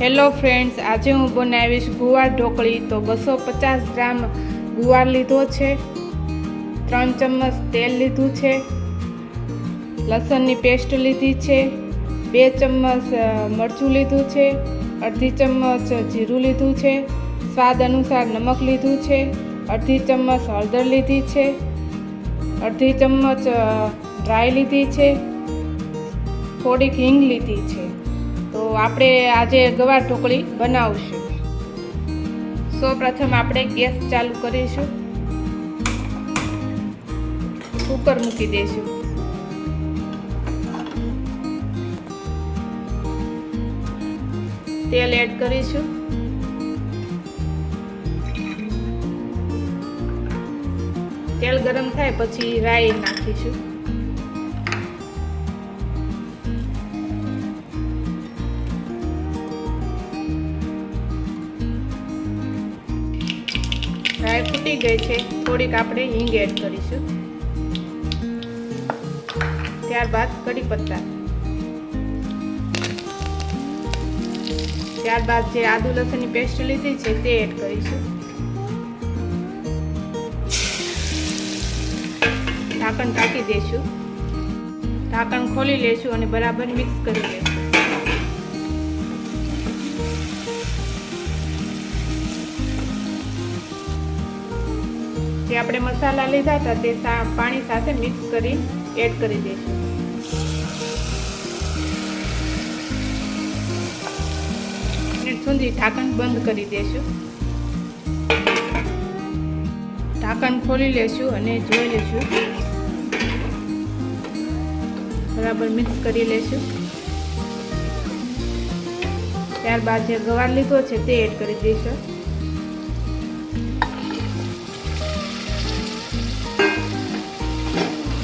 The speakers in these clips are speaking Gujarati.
હેલો ફ્રેન્ડ્સ, આજે હું બનાવીશ ગુવાર ઢોકળી। તો 250 ગ્રામ ગુવાર લીધો છે, 3 ચમચ તેલ લીધું છે, લસણની પેસ્ટ લીધી છે, 2 ચમચ મરચું લીધું છે, અડધી ચમચ જીરું લીધું છે, સ્વાદ અનુસાર નમક લીધું છે, અડધી ચમચ હળદર લીધી છે, અડધી ચમચ ડ્રાય લીધી છે, થોડીક હિંગ લીધી છે। તો આપણે આજે ગવાર ઢોકળી બનાવશું। સૌપ્રથમ આપણે ગેસ ચાલુ કરીશું, કુકર મૂકી દઈશું, તેલ એડ કરીશું, તેલ ગરમ થાય પછી રાઈ નાખીશું, રાઈ ફૂટી ગઈ છે, થોડીક આપણે હિંગ એડ કરીશું, ત્યારબાદ કડી પત્તા, ત્યારબાદ જે આદુ લસણની પેસ્ટ લીધી છે તે એડ કરીશું, ઢાંકણ ઢાંકી દઈશું, ઢાંકણ ખોલી લેશું અને બરાબર મિક્સ કરી લેશું। જે આપણે મસાલા લીધા હતા તે પાણી સાથે મિક્સ કરી એડ કરી દઈશું। મિનિટ સુધી ઢાંકણ બંધ કરી દઈશું, ઢાંકણ ખોલી લેશું અને જોઈ લેશું, બરાબર મિક્સ કરી લેશું। ત્યારબાદ જે ગવાર લીધો છે તે એડ કરી દઈશું,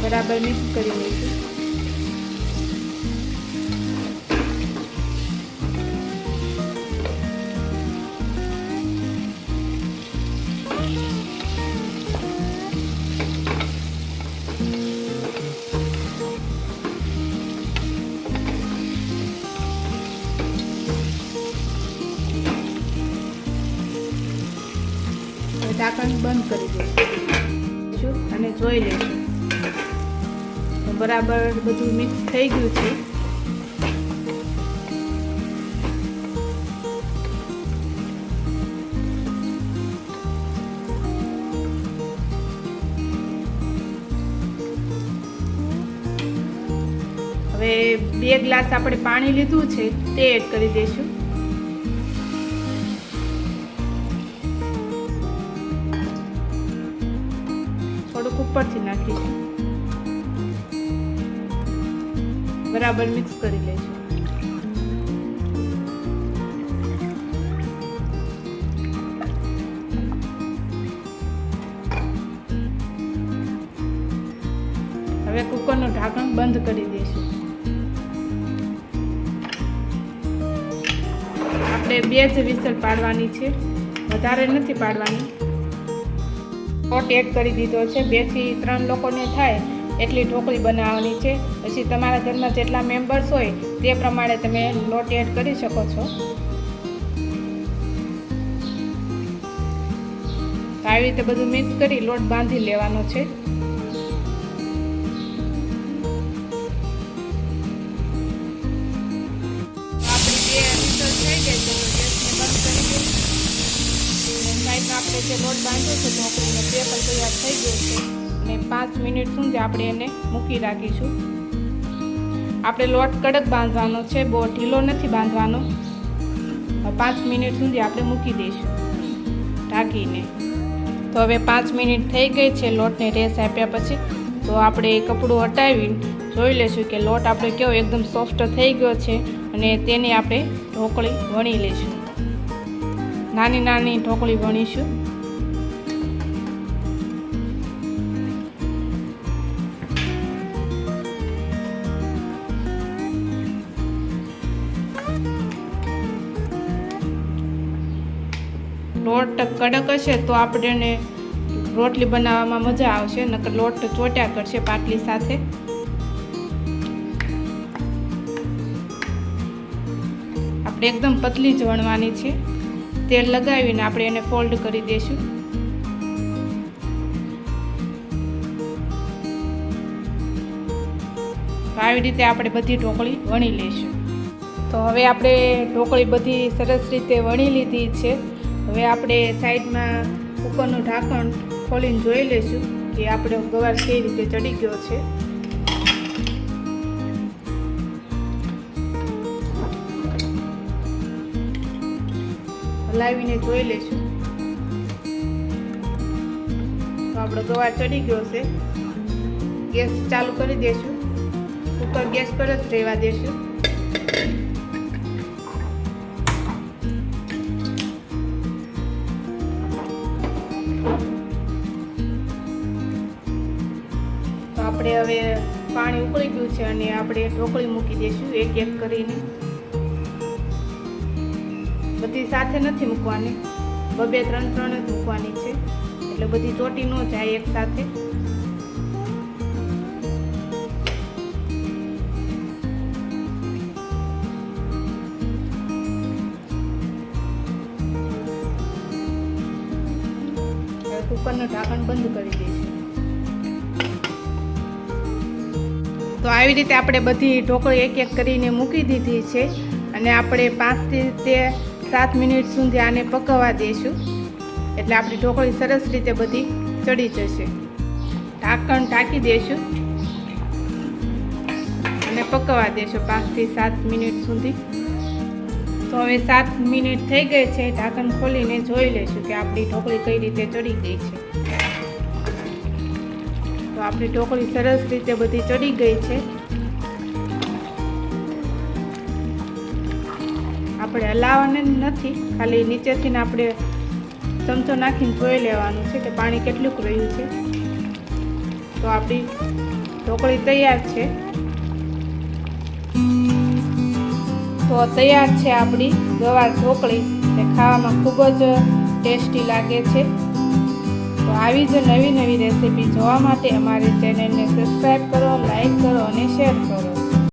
બરાબર મિક્સ કરી લઈશું। ઢાંકણ બંધ કરી દઈશું અને જોઈ લઈશું, બરાબર બધું મિક્સ થઈ ગયું છે। હવે 2 ગ્લાસ આપણે પાણી લીધું છે તે એડ કરી દઈશું, થોડુંક ઉપરથી નાખીશું, બરાબર મિક્સ કરી લઈશું। હવે કુકરનું ઢાંકણ બંધ કરી દઈશું। આપણે 2 જ વિસલ પાડવાની છે, વધારે નથી પાડવાની। લોટ એડ કરી દીધો છે, 2 થી 3 લોકોને થાય એટલી ઢોકળી બનાવવાની છે। પછી તમારા ઘરમાં જેટલા મેમ્બર્સ હોય તે પ્રમાણે તમે લોટ એડ કરી શકો છો। આવી રીતે બધું મિક્સ કરી લોટ બાંધી લેવાનો છે। આપણી 2 વિસલ થઈ ગઈ છે તો ગેસને બંધ કરી દઈશું। સાઈડમાં આપણે જે લોટ બાંધ્યો છે ઢોકળીનો તે પણ તૈયાર થઈ ગયો છે અને 5 મિનિટ સુધી આપણે એને મૂકી રાખીશું। આપણે લોટ કડક બાંધવાનો છે, બહુ ઢીલો નથી બાંધવાનો। 5 મિનિટ સુધી આપણે મૂકી દઈશું ઢાંકીને। તો હવે 5 મિનિટ થઈ ગઈ છે લોટને રેસ આપ્યા પછી। તો આપણે કપડું હટાવીને જોઈ લઈશું કે લોટ આપણે કેવો એકદમ સોફ્ટ થઈ ગયો છે અને તેની આપણે ઢોકળી વણી લઈશું, નાની નાની ઢોકળી વણીશું। લોટ કડક હશે તો આપણે રોટલી બનાવવામાં મજા આવશે, નકર લોટ ચોટ્યા કરશે પાટલી સાથે। આપણે એકદમ પતલી જ વણવાની છે. તેલ લગાવીને આપણે એને ફોલ્ડ કરી દઈશું. તો આવી રીતે આપણે બધી ઢોકળી વણી લઈશું. તો હવે આપણે ઢોકળી બધી સરસ રીતે વણી લીધી છે. હવે આપણે સાઈડમાં કુકરનું ઢાંકણ ખોલીને જોઈ લઈશું કે આપણો ગવાર કઈ રીતે ચડી ગયો છે. હલાવીને જોઈ લઈશું. તો આપણો ગવાર ચડી ગયો છે. ગેસ ચાલુ કરી દઈશું. કુકર ગેસ પર જ રહેવા દઈશું. તો આપણે હવે પાણી ઉકળી ગયું છે અને આપણે ઢોકળી મૂકી દઈશું એક એક કરીને. બધી સાથે નથી મૂકવાની, બબે ત્રણ ત્રણ જ મૂકવાની છે, એટલે બધી ચોટી ન જાય એક સાથે. કુકરનું ઢાંકણ બંધ કરી દઈશું. તો આવી રીતે આપણે બધી ઢોકળી એક એક કરીને મૂકી દીધી છે અને આપણે 5 થી 7 મિનિટ સુધી આને પકવવા દઈશું. એટલે આપણી ઢોકળી સરસ રીતે બધી ચડી જશે. ઢાંકણ ઢાંકી દઈશું અને પકવવા દઈશું 5 થી 7 મિનિટ સુધી. તો હવે 7 મિનિટ થઈ ગઈ છે. ઢાંકણ ખોલીને જોઈ લઈશું કે આપણી ઢોકળી કઈ રીતે ચડી ગઈ છે. તો આપણી ઢોકળી સરસ રીતે બધી ચડી ગઈ છે. આપણે હલાવવાની નથી, ખાલી નીચેથી આપણે ચમચો નાખીને જોઈ લેવાનું છે કે પાણી કેટલું રહ્યું છે. તો આપણી ઢોકળી તૈયાર છે. તો તૈયાર છે આપણી ગવાર ઢોકળી. તે ખાવામાં ખૂબ જ ટેસ્ટી લાગે છે. તો આવી જ નવી નવી રેસીપી જોવા માટે અમારી ચેનલને સબસ્ક્રાઈબ કરો, લાઈક કરો અને શેર કરો.